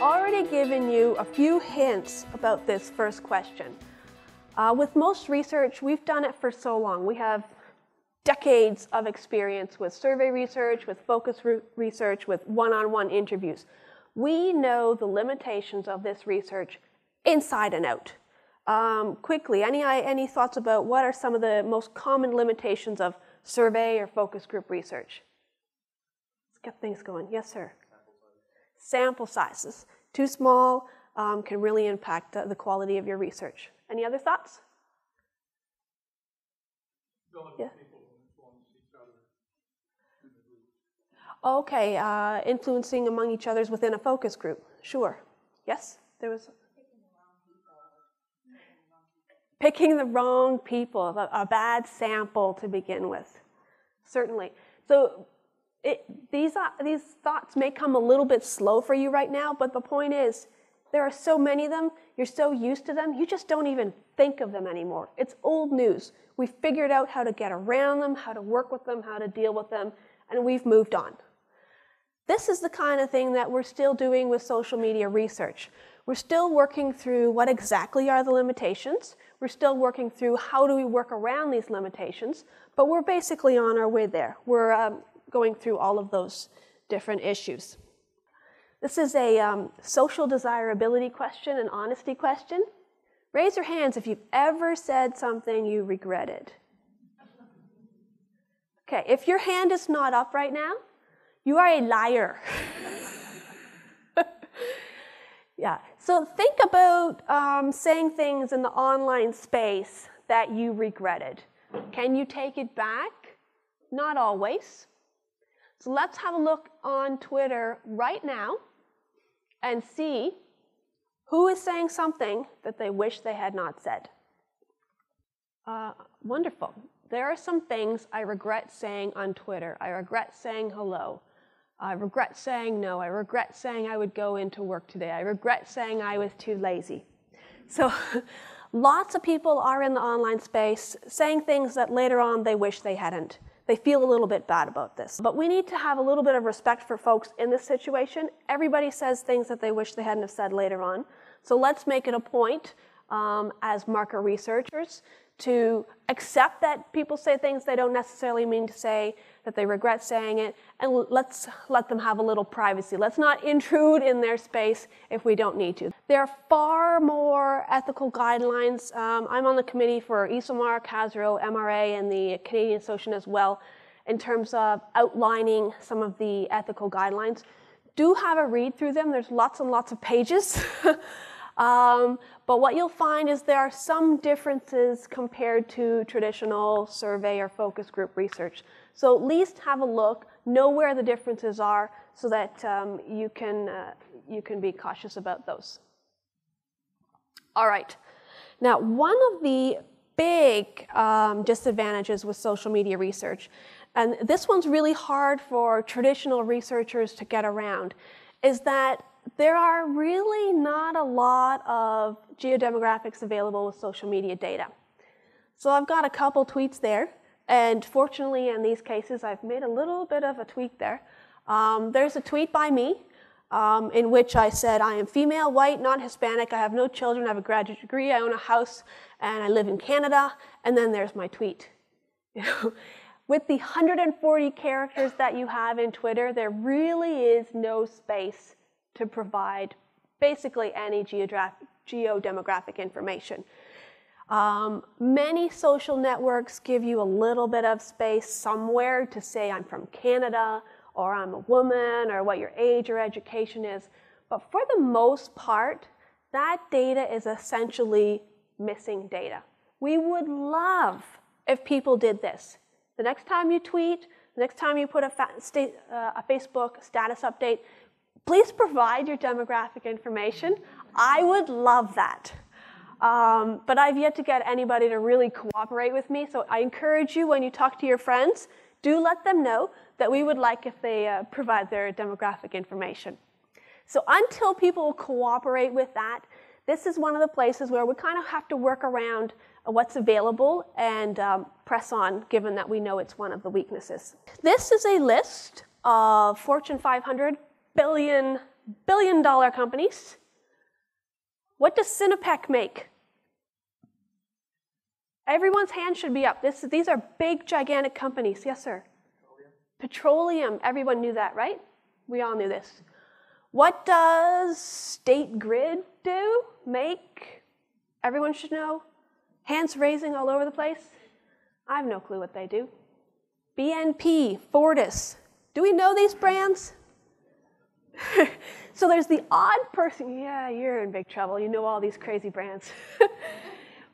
already given you a few hints about this first question. With most research, we've done it for so long. We have decades of experience with survey research, with focus research, with one-on-one interviews. We know the limitations of this research inside and out. Quickly, any thoughts about what are some of the most common limitations of survey or focus group research? Let's get things going. Yes, sir. Sample sizes. Too small can really impact the quality of your research. Any other thoughts? Yeah. Okay, influencing among each others within a focus group. Sure. Yes, there was. Picking the wrong people, a bad sample to begin with. Certainly. So these thoughts may come a little bit slow for you right now, but the point is, there are so many of them, you're so used to them, you just don't even think of them anymore. It's old news. We've figured out how to get around them, how to work with them, how to deal with them, and we've moved on. This is the kind of thing that we're still doing with social media research. We're still working through what exactly are the limitations. We're still working through how do we work around these limitations, but we're basically on our way there. We're going through all of those different issues. This is a social desirability question, an honesty question. Raise your hands if you've ever said something you regretted. Okay, if your hand is not up right now, you are a liar. Yeah, so think about saying things in the online space that you regretted. Can you take it back? Not always. So let's have a look on Twitter right now and see who is saying something that they wish they had not said. Wonderful. There are some things I regret saying on Twitter. I regret saying hello. I regret saying no. I regret saying I would go into work today. I regret saying I was too lazy. So lots of people are in the online space saying things that later on they wish they hadn't. They feel a little bit bad about this. But we need to have a little bit of respect for folks in this situation. Everybody says things that they wish they hadn't have said later on. So let's make it a point as market researchers to accept that people say things they don't necessarily mean to say, that they regret saying it, and let's let them have a little privacy. Let's not intrude in their space if we don't need to. There are far more ethical guidelines. I'm on the committee for S.M.A.R.T, S.M.A.R.T, and the Canadian Association as well, in terms of outlining some of the ethical guidelines. Do have a read through them. There's lots and lots of pages. But what you'll find is there are some differences compared to traditional survey or focus group research. So at least have a look, know where the differences are so that you can be cautious about those. All right. Now, one of the big disadvantages with social media research, and this one's really hard for traditional researchers to get around, is that there are really not a lot of geodemographics available with social media data. So I've got a couple tweets there, and fortunately in these cases I've made a little bit of a tweak there. There's a tweet by me in which I said, I am female, white, non-Hispanic, I have no children, I have a graduate degree, I own a house, and I live in Canada, and then there's my tweet. With the 140 characters that you have in Twitter, there really is no space to provide basically any geodemographic information. Many social networks give you a little bit of space somewhere to say I'm from Canada, or I'm a woman, or what your age or education is. But for the most part, that data is essentially missing data. We would love if people did this. The next time you tweet, the next time you put a Facebook status update, please provide your demographic information. I would love that. But I've yet to get anybody to really cooperate with me, so I encourage you when you talk to your friends, do let them know that we would like if they provide their demographic information. So until people will cooperate with that, this is one of the places where we kind of have to work around what's available and press on, given that we know it's one of the weaknesses. This is a list of Fortune 500 billion billion-dollar companies. What does S.M.A.R.T make? Everyone's hand should be up. These are big, gigantic companies. Yes, sir? Petroleum. Everyone knew that, right? We all knew this. What does State Grid do? Make? Everyone should know. Hands raising all over the place. I have no clue what they do. BNP, Fortis. Do we know these brands? So there's the odd person. Yeah, you're in big trouble. You know all these crazy brands.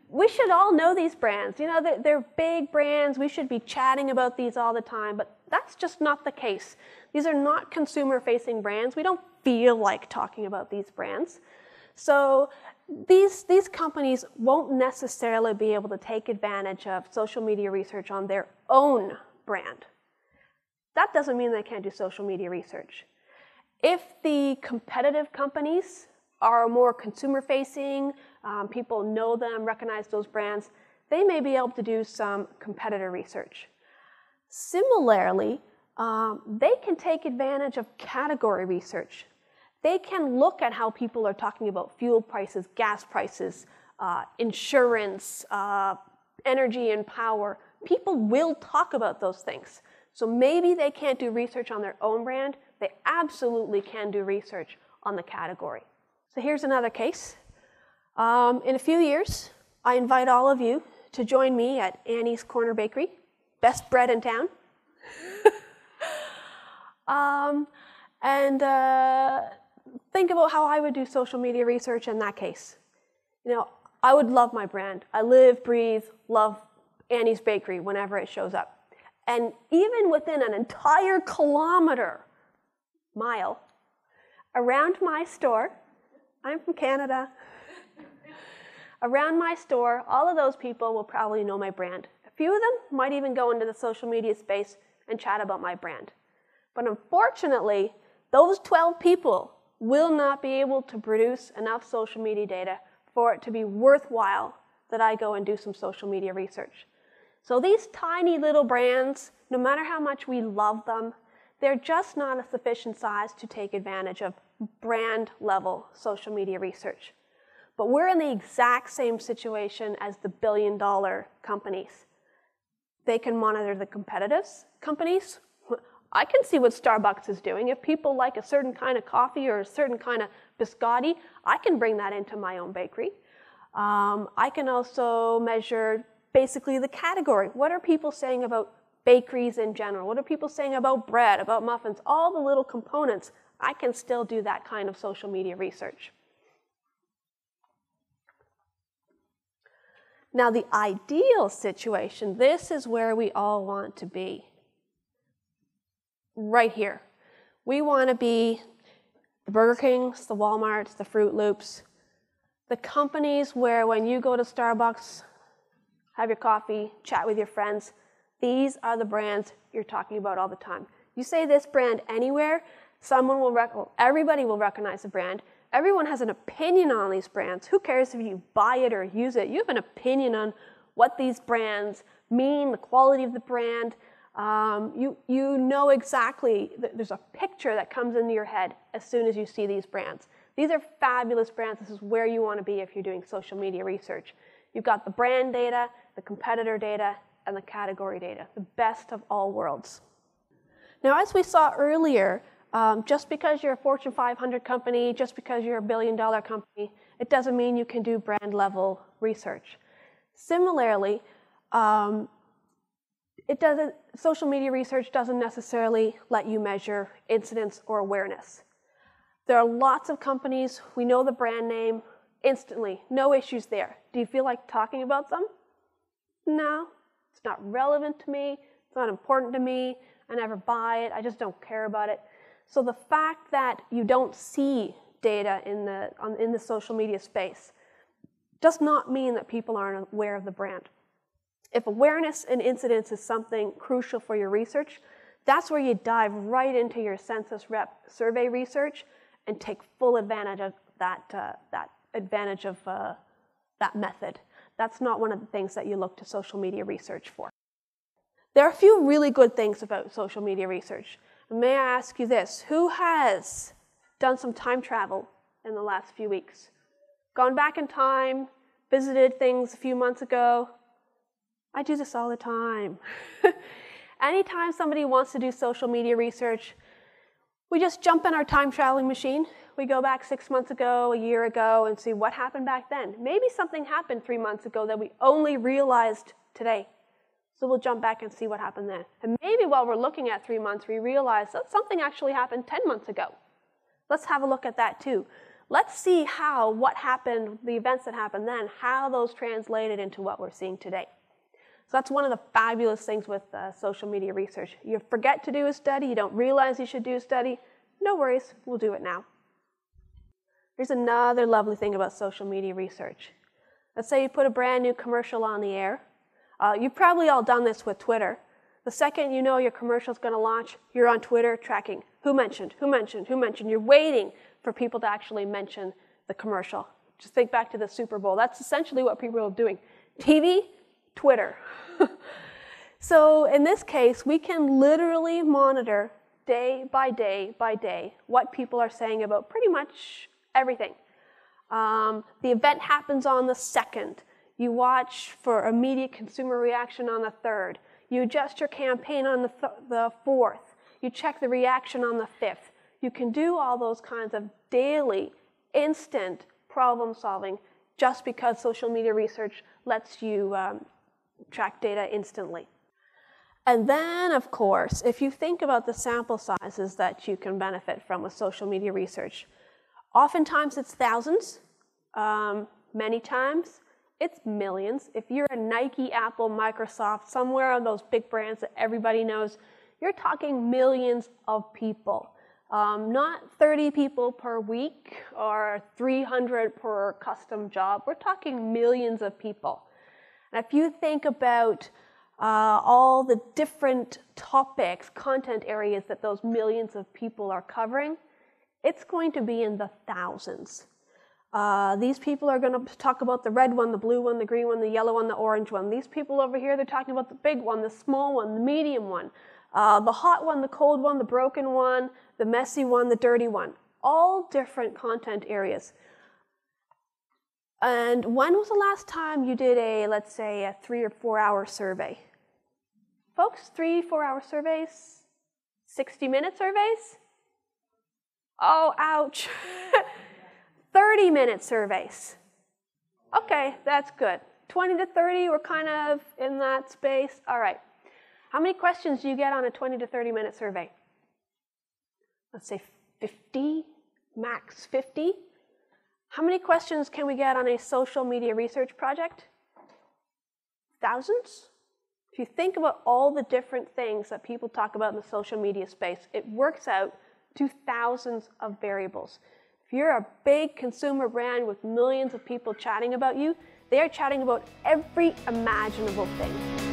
We should all know these brands. You know, they're big brands. We should be chatting about these all the time, but that's just not the case. These are not consumer-facing brands. We don't feel like talking about these brands. So these companies won't necessarily be able to take advantage of social media research on their own brand. That doesn't mean they can't do social media research. If the competitive companies are more consumer-facing, people know them, recognize those brands, they may be able to do some competitor research. Similarly, they can take advantage of category research. They can look at how people are talking about fuel prices, gas prices, insurance, energy and power. People will talk about those things. So maybe they can't do research on their own brand. They absolutely can do research on the category. So here's another case. In a few years, I invite all of you to join me at Annie's Corner Bakery, best bread in town. Think about how I would do social media research in that case. You know, I would love my brand. I live, breathe, love Annie's Bakery whenever it shows up. And even within an entire mile, around my store, I'm from Canada, around my store, all of those people will probably know my brand. A few of them might even go into the social media space and chat about my brand. But unfortunately, those 12 people will not be able to produce enough social media data for it to be worthwhile that I go and do some social media research. So these tiny little brands, no matter how much we love them, they're just not a sufficient size to take advantage of brand level social media research. But we're in the exact same situation as the billion-dollar companies. They can monitor the competitive companies. I can see what Starbucks is doing. If people like a certain kind of coffee or a certain kind of biscotti, I can bring that into my own bakery. I can also measure basically the category. What are people saying about bakeries in general? What are people saying about bread, about muffins? All the little components. I can still do that kind of social media research. Now, the ideal situation, this is where we all want to be. Right here. We want to be the Burger Kings, the Walmarts, the Fruit Loops, the companies where when you go to Starbucks, have your coffee, chat with your friends, these are the brands you're talking about all the time. You say this brand anywhere, everybody will recognize the brand. Everyone has an opinion on these brands. Who cares if you buy it or use it? You have an opinion on what these brands mean, the quality of the brand. You know exactly, there's a picture that comes into your head as soon as you see these brands. These are fabulous brands. This is where you want to be if you're doing social media research. You've got the brand data, the competitor data, and the category data, the best of all worlds. Now, as we saw earlier, just because you're a Fortune 500 company, just because you're a billion-dollar company, it doesn't mean you can do brand-level research. Similarly, social media research doesn't necessarily let you measure incidence or awareness. There are lots of companies, we know the brand name instantly, no issues there. Do you feel like talking about them? No, it's not relevant to me, it's not important to me, I never buy it, I just don't care about it. So the fact that you don't see data in the social media space does not mean that people aren't aware of the brand. If awareness and incidence is something crucial for your research, that's where you dive right into your census rep survey research and take full advantage of that method. That's not one of the things that you look to social media research for. There are a few really good things about social media research. May I ask you this, who has done some time travel in the last few weeks. Gone back in time, visited things a few months ago. I do this all the time. Anytime somebody wants to do social media research, we just jump in our time traveling machine. We go back 6 months ago, a year ago, and see what happened back then. Maybe something happened 3 months ago that we only realized today. So we'll jump back and see what happened then. And maybe while we're looking at 3 months, we realize that something actually happened 10 months ago. Let's have a look at that too. Let's see how what happened, the events that happened then, how those translated into what we're seeing today. So that's one of the fabulous things with social media research. You forget to do a study, you don't realize you should do a study, no worries, we'll do it now. Here's another lovely thing about social media research. Let's say you put a brand new commercial on the air. You've probably all done this with Twitter. The second you know your commercial is going to launch, you're on Twitter tracking who mentioned, who mentioned, who mentioned. You're waiting for people to actually mention the commercial. Just think back to the Super Bowl. That's essentially what people are doing. TV, Twitter. So in this case, we can literally monitor day by day what people are saying about pretty much everything. The event happens on the 2nd. You watch for immediate consumer reaction on the 3rd. You adjust your campaign on the 4th. You check the reaction on the 5th. You can do all those kinds of daily, instant problem solving just because social media research lets you track data instantly. And then, of course, if you think about the sample sizes that you can benefit from with social media research, oftentimes it's thousands, many times it's millions. If you're a Nike, Apple, Microsoft, somewhere on those big brands that everybody knows, you're talking millions of people. Not 30 people per week or 300 per custom job. We're talking millions of people. And if you think about all the different topics, content areas that those millions of people are covering, it's going to be in the thousands. These people are going to talk about the red one, the blue one, the green one, the yellow one, the orange one. These people over here, they're talking about the big one, the small one, the medium one, the hot one, the cold one, the broken one, the messy one, the dirty one. All different content areas. And when was the last time you did let's say, a 3 or 4 hour survey? Folks, 3-4 hour surveys? 60-minute surveys? Oh, ouch. 30-minute surveys. Okay, that's good. 20 to 30, we're kind of in that space. All right. How many questions do you get on a 20 to 30-minute survey? Let's say 50, max 50. How many questions can we get on a social media research project? Thousands? If you think about all the different things that people talk about in the social media space, it works out to thousands of variables. If you're a big consumer brand with millions of people chatting about you, they are chatting about every imaginable thing.